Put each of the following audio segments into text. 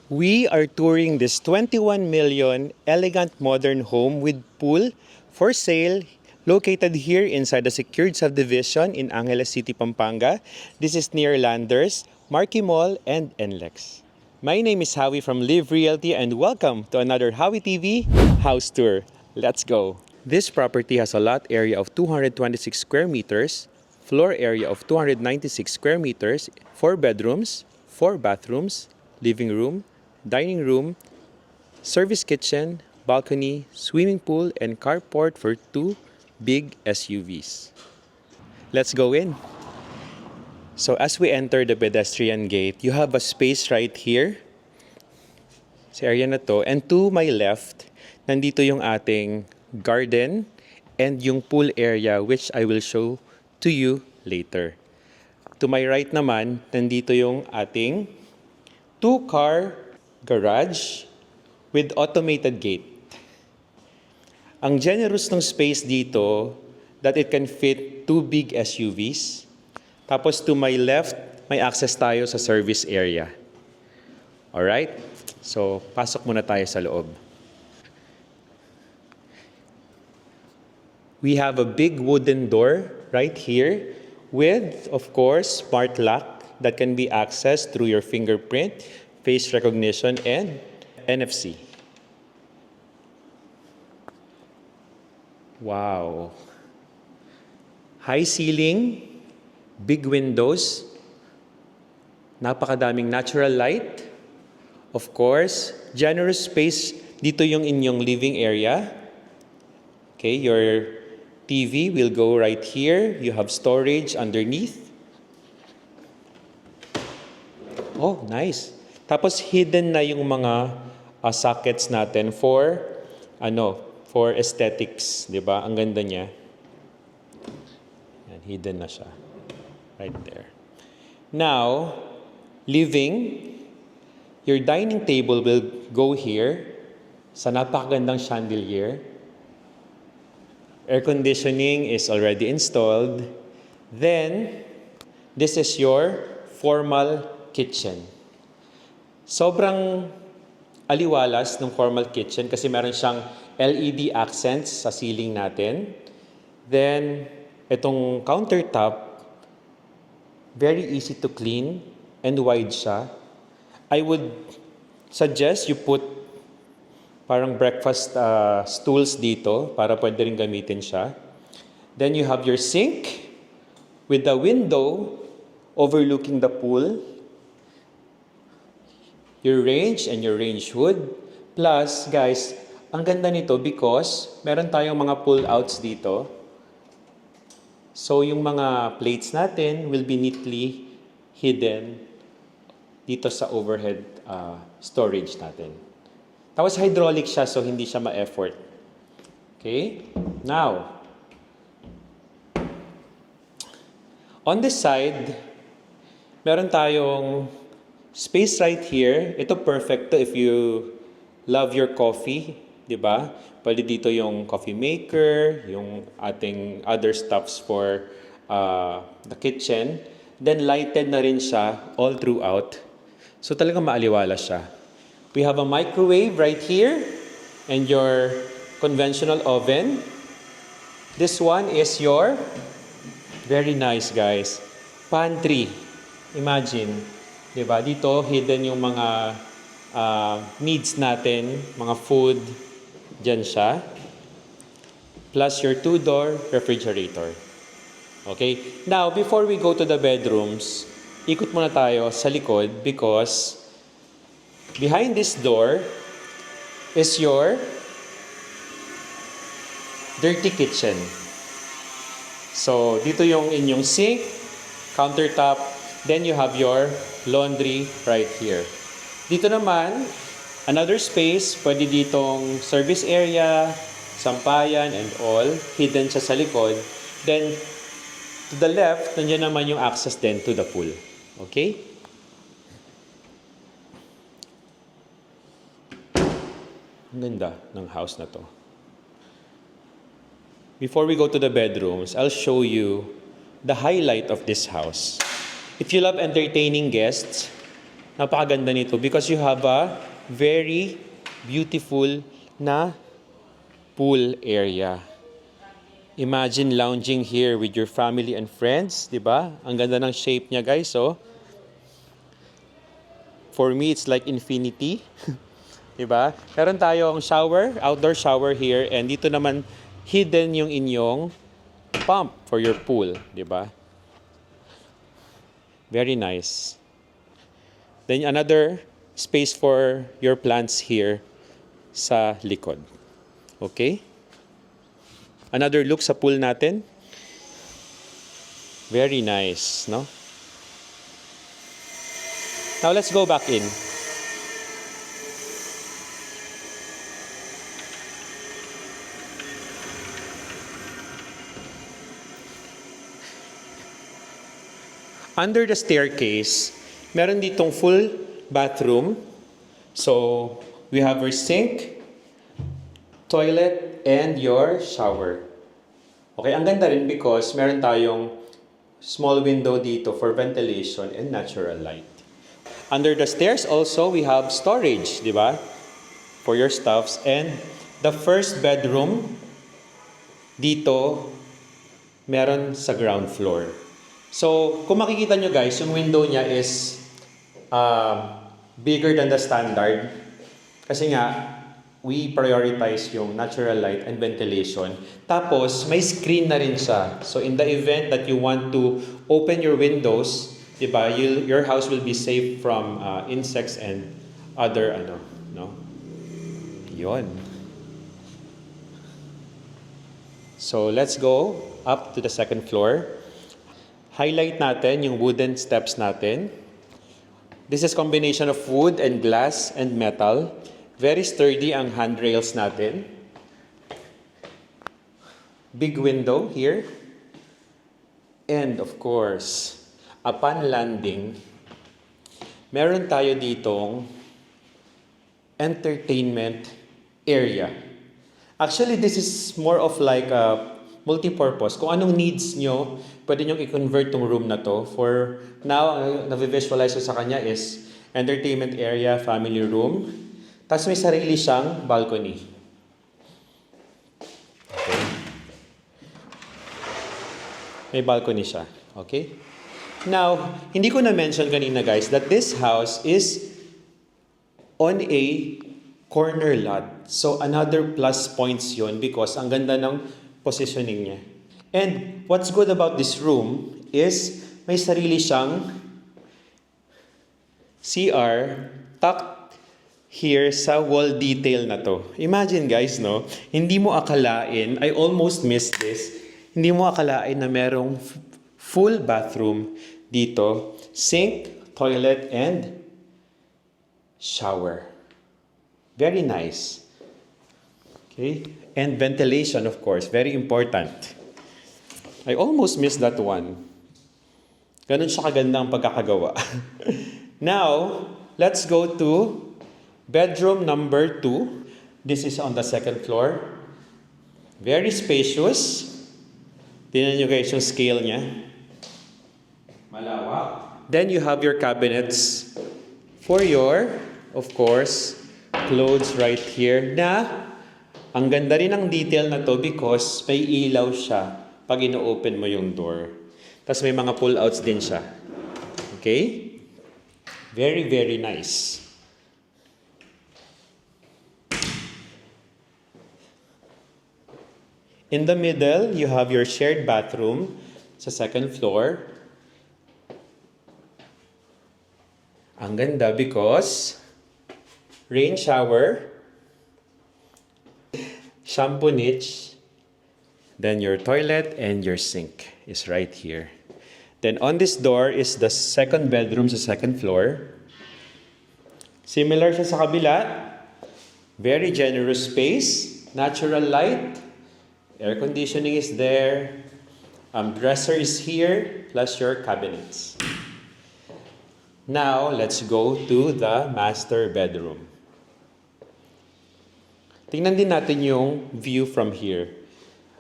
We are touring this 21 million elegant modern home with pool for sale located here inside the secured subdivision in Angeles City, Pampanga. This is near Landers, Marquee Mall, and NLEX. My name is Howie from Live Realty and welcome to another Howie TV house tour. Let's go! This property has a lot area of 226 square meters, floor area of 296 square meters, 4 bedrooms, 4 bathrooms, living room, dining room, service kitchen, balcony, swimming pool, and carport for 2 big SUVs. Let's go in. So as we enter the pedestrian gate, you have a space right here sa area na to. And to my left, nandito yung ating garden and yung pool area which I will show to you later. To my right naman, nandito yung ating 2-car garage with automated gate. Ang generous ng space dito that it can fit 2 big SUVs. Tapos to my left, may access tayo sa service area. Alright? So, pasok muna tayo sa loob. We have a big wooden door right here with, of course, smart lock that can be accessed through your fingerprint, face recognition, and NFC. Wow. High ceiling, big windows, napakadaming natural light. Of course, generous space. Dito yung inyong living area. Okay, your TV will go right here. You have storage underneath. Oh, nice. Tapos hidden na yung mga sockets natin for aesthetics, 'di ba? Ang ganda niya. Yan, hidden na siya. Right there. Now, living, your dining table will go here sa napakagandang chandelier. Air conditioning is already installed. Then, this is your formal kitchen. Sobrang aliwalas ng formal kitchen kasi meron siyang LED accents sa ceiling natin. Then, itong countertop, very easy to clean and wide siya. I would suggest you put parang breakfast stools dito para pwede rin gamitin siya. Then you have your sink with a window overlooking the pool. Your range and your range hood. Plus, guys, ang ganda nito because meron tayong mga pull-outs dito. So, yung mga plates natin will be neatly hidden dito sa overhead storage natin. Tapos hydraulic siya so hindi siya ma-effort. Okay? Now, on this side, meron tayong space right here. Ito perfect to if you love your coffee, 'di ba? Pwede dito yung coffee maker, yung ating other stuffs for the kitchen. Then lighted na rin siya all throughout. So talagang maaliwala siya. We have a microwave right here and your conventional oven. This one is your, very nice guys, pantry. Imagine, di ba? Dito hidden yung mga needs natin, mga food, dyan siya. Plus your 2-door refrigerator. Okay? Now, before we go to the bedrooms, ikot muna tayo sa likod because behind this door is your dirty kitchen. So, dito yung inyong sink, countertop, then you have your laundry right here. Dito naman, another space, pwede ditong service area, sampayan and all, hidden siya sa likod. Then, to the left, nandiyan naman yung access then to the pool. Okay? Ang ganda ng house na to. Before we go to the bedrooms, I'll show you the highlight of this house. If you love entertaining guests, Napakaganda nito because you have a very beautiful na pool area. Imagine lounging here with your family and friends, di ba? Ang ganda ng shape niya, guys, oh. For me, it's like infinity. Di ba? Meron tayong shower, outdoor shower here, and dito naman hidden yung inyong pump for your pool, di ba? Very nice. Then another space for your plants here sa likod. Okay? Another look sa pool natin. Very nice, no? Now let's go back in. Under the staircase, meron ditong full bathroom. So, we have our sink, toilet, and your shower. Okay, ang ganda rin because meron tayong small window dito for ventilation and natural light. Under the stairs also, we have storage, di ba? For your stuffs. And the first bedroom dito, meron sa ground floor. So, kung makikita nyo guys, yung window niya is bigger than the standard. Kasi nga, we prioritize yung natural light and ventilation. Tapos, may screen na rin siya. So, in the event that you want to open your windows, diba, your house will be safe from insects and other, no? Yun. So, let's go up to the second floor. Highlight natin yung wooden steps natin. This is combination of wood and glass and metal. Very sturdy ang handrails natin. Big window here. And of course, upon landing, meron tayo ditong entertainment area. Actually, this is more of like a multi-purpose. Kung anong needs nyo, pwede nyo i-convert tong room na to. For now, ang na-visualize ko sa kanya is entertainment area, family room. Tapos may sarili siyang balcony. Okay. May balcony siya. Okay? Now, hindi ko na-mention kanina guys that this house is on a corner lot. So, another plus points yon because ang ganda ng positioning niya. And what's good about this room is may sarili siyang CR tucked here sa wall detail na to. Imagine guys, no? Hindi mo akalain, I almost missed this, hindi mo akalain na merong full bathroom dito, sink, toilet, and shower. Very nice. Okay? And ventilation, of course, very important. I almost missed that one. Ganun siya kaganda ang pagkakagawa. Now, let's go to bedroom number 2. This is on the second floor. Very spacious. Tingnan nyo guys yung scale niya. Malawak. Then you have your cabinets for your, of course, clothes right here na ang ganda rin ng detail na to because may ilaw siya pag ino-open mo yung door. Tapos may mga pull-outs din siya. Okay? Very, very nice. In the middle, you have your shared bathroom sa second floor. Ang ganda because rain shower, shampoo niche, then your toilet and your sink is right here. Then on this door is the second bedroom sa second floor. Similar siya sa kabila. Very generous space, natural light, air conditioning is there, dresser is here, plus your cabinets. Now, let's go to the master bedroom. Tingnan din natin yung view from here.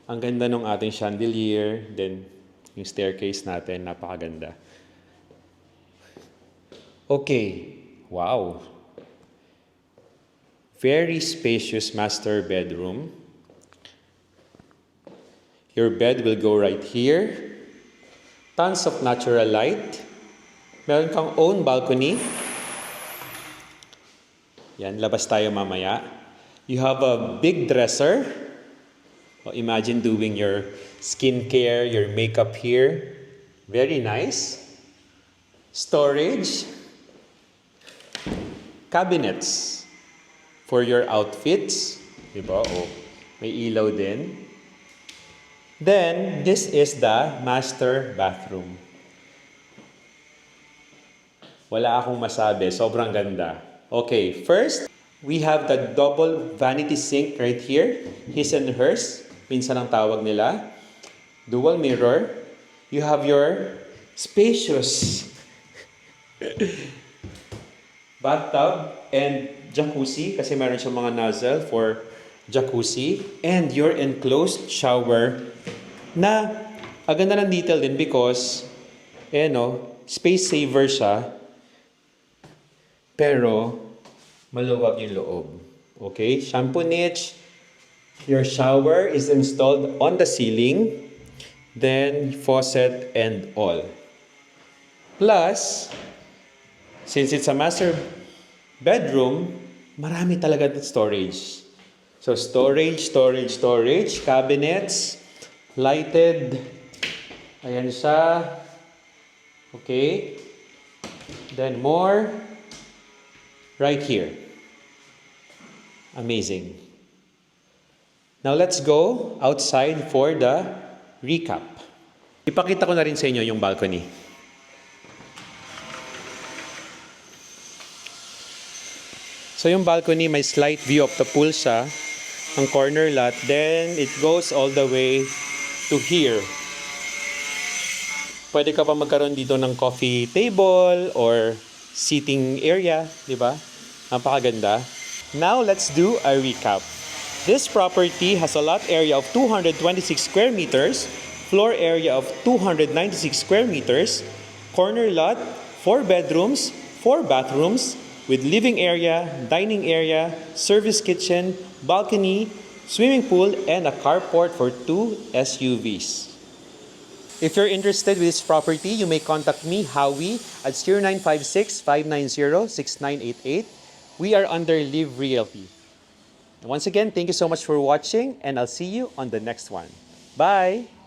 Ang ganda ng ating chandelier, then yung staircase natin, napakaganda. Okay, Wow. Very spacious master bedroom. Your bed will go right here. Tons of natural light. Meron kang own balcony. Yan, labas tayo mamaya. You have a big dresser. Oh, imagine doing your skincare, your makeup here. Very nice. Storage. Cabinets for your outfits. Diba? Oh, may ilaw din. Then, this is the master bathroom. Wala akong masabi. Sobrang ganda. Okay, first, we have the double vanity sink right here. His and hers. Minsan ang tawag nila. Dual mirror. You have your spacious bathtub and jacuzzi kasi meron siyang mga nozzle for jacuzzi and your enclosed shower na aganda ng detail din because space saver siya pero maluwag yung loob. Okay? Shampoo niche. Your shower is installed on the ceiling. Then faucet and all. Plus, since it's a master bedroom, marami talaga storage. So storage, cabinets, lighted. Ayan siya. Okay. Then more. Right here. Amazing. Now let's go outside for the recap. Ipakita ko na rin sa inyo yung balcony. So yung balcony, may slight view of the pool siya, ang corner lot. Then it goes all the way to here. Pwede ka pa magkaroon dito ng coffee table or seating area, di ba? Napakaganda. Now let's do a recap. This property has a lot area of 226 square meters, floor area of 296 square meters, corner lot, 4 bedrooms, 4 bathrooms, with living area, dining area, service kitchen, balcony, swimming pool, and a carport for 2 SUVs. If you're interested with this property, you may contact me, Howie, at 0956-590-6988. We are under Live Realty. Once again, thank you so much for watching, and I'll see you on the next one. Bye!